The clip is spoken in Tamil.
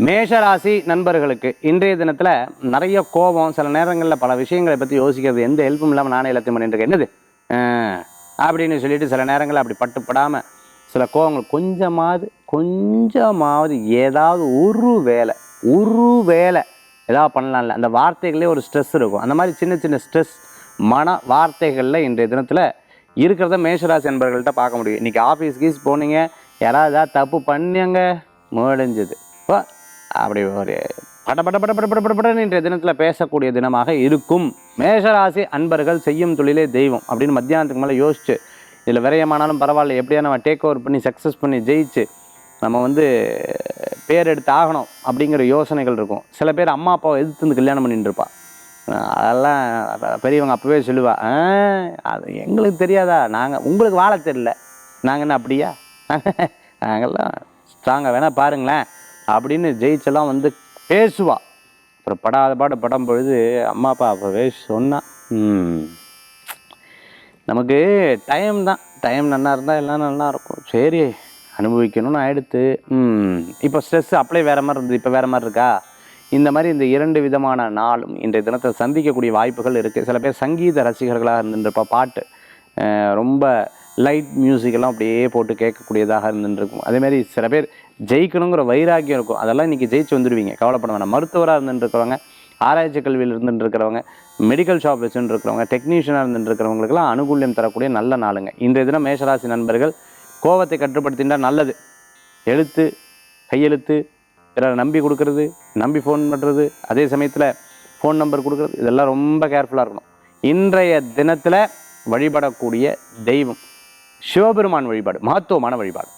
மேஷராசி நண்பர்களுக்கு இன்றைய தினத்தில் நிறைய கோபம், சில நேரங்களில் பல விஷயங்களை பற்றி யோசிக்கிறது, எந்த ஹெல்ப்பும் இல்லாமல் நானே எல்லாத்தையும் பண்ணிட்டு இருக்கேன், என்னது அப்படின்னு சொல்லிட்டு சில நேரங்களில் அப்படி பட்டுப்படாமல் சில கோபங்கள் கொஞ்சமாவது ஏதாவது ஒரு வேலை ஏதாவது பண்ணலாம்ல, அந்த வார்த்தைகளே ஒரு ஸ்ட்ரெஸ் இருக்கும். அந்த மாதிரி சின்ன சின்ன ஸ்ட்ரெஸ் மன வார்த்தைகளில் இன்றைய தினத்தில் இருக்கிறத மேஷராசி நண்பர்கள்ட்ட பார்க்க முடியும். இன்றைக்கி ஆஃபீஸ் போனீங்க, யாராவது ஏதாவது தப்பு பண்ணிங்க முடிஞ்சது இப்போ அப்படி ஒரு படன்னு இன்றைய தினத்தில் பேசக்கூடிய தினமாக இருக்கும். மேஷராசி அன்பர்கள் செய்யும் தொழிலே தெய்வம் அப்படின்னு மத்தியானத்துக்கு மேலே யோசிச்சு இதில் விரயமானாலும் பரவாயில்ல, எப்படியா நம்ம டேக் ஓவர் பண்ணி சக்ஸஸ் பண்ணி ஜெயிச்சு நம்ம பேர் எடுத்து ஆகணும் அப்படிங்கிற யோசனைகள் இருக்கும். சில பேர் அம்மா அப்பாவை எதிர்த்து வந்து கல்யாணம் பண்ணிட்டு இருப்பா. அதெல்லாம் பெரியவங்க அப்போவே சொல்லுவா, அது எங்களுக்கு தெரியாதா, உங்களுக்கு வாழ தெரியல, நாங்கள் என்ன அப்படியா, நாங்கள்லாம் ஸ்ட்ராங்காக வேணால் பாருங்களேன் அப்படின்னு ஜெயிச்செல்லாம் பேசுவா. அப்புறம் படாத பாடு படம் பொழுது அம்மா அப்பா அப்போவே சொன்னா, நமக்கு டைம் நல்லா இருந்தால் எல்லாம் நல்லா இருக்கும், சரி அனுபவிக்கணும்னு ஆயிடுத்து. இப்போ ஸ்ட்ரெஸ் அப்ளை வேறு மாதிரி இருந்தது, இப்போ வேறு மாதிரி இருக்கா. இந்த மாதிரி இந்த 2 விதமான நாளும் இன்றைய தினத்தை சந்திக்கக்கூடிய வாய்ப்புகள் இருக்குது. சில பேர் சங்கீத ரசிகர்களாக இருந்துருப்பா, பாட்டு ரொம்ப லைட் மியூசிக்கெல்லாம் அப்படியே போட்டு கேட்கக்கூடியதாக இருந்துருக்கும். அதேமாதிரி சில பேர் ஜெயிக்கணுங்கிற வைராக்கியம் இருக்கும், அதெல்லாம் இன்றைக்கி ஜெயிச்சு வந்துடுவீங்க, கவலைப்பட வேணாம். மருத்துவராக இருந்துருக்கிறவங்க, ஆராய்ச்சி கல்வியில் இருந்துருக்கிறவங்க, மெடிக்கல் ஷாப் வச்சுட்டு இருக்கிறவங்க, டெக்னீஷியனாக இருந்துருக்கிறவங்களுக்கெல்லாம் அனுகூல்யம் தரக்கூடிய நல்ல நாளுங்க. இன்றைய தினம் மேஷராசி நண்பர்கள் கோபத்தை கட்டுப்படுத்தினால் நல்லது. எழுத்து கையெழுத்து பிறரை நம்பி கொடுக்கறது, நம்பி ஃபோன் பண்ணுறது, அதே சமயத்தில் ஃபோன் நம்பர் கொடுக்குறது, இதெல்லாம் ரொம்ப கேர்ஃபுல்லாக இருக்கணும். இன்றைய தினத்தில் வழிபடக்கூடிய தெய்வம் சிவபெருமான் வழிபாடு மகத்துவமான வழிபாடு.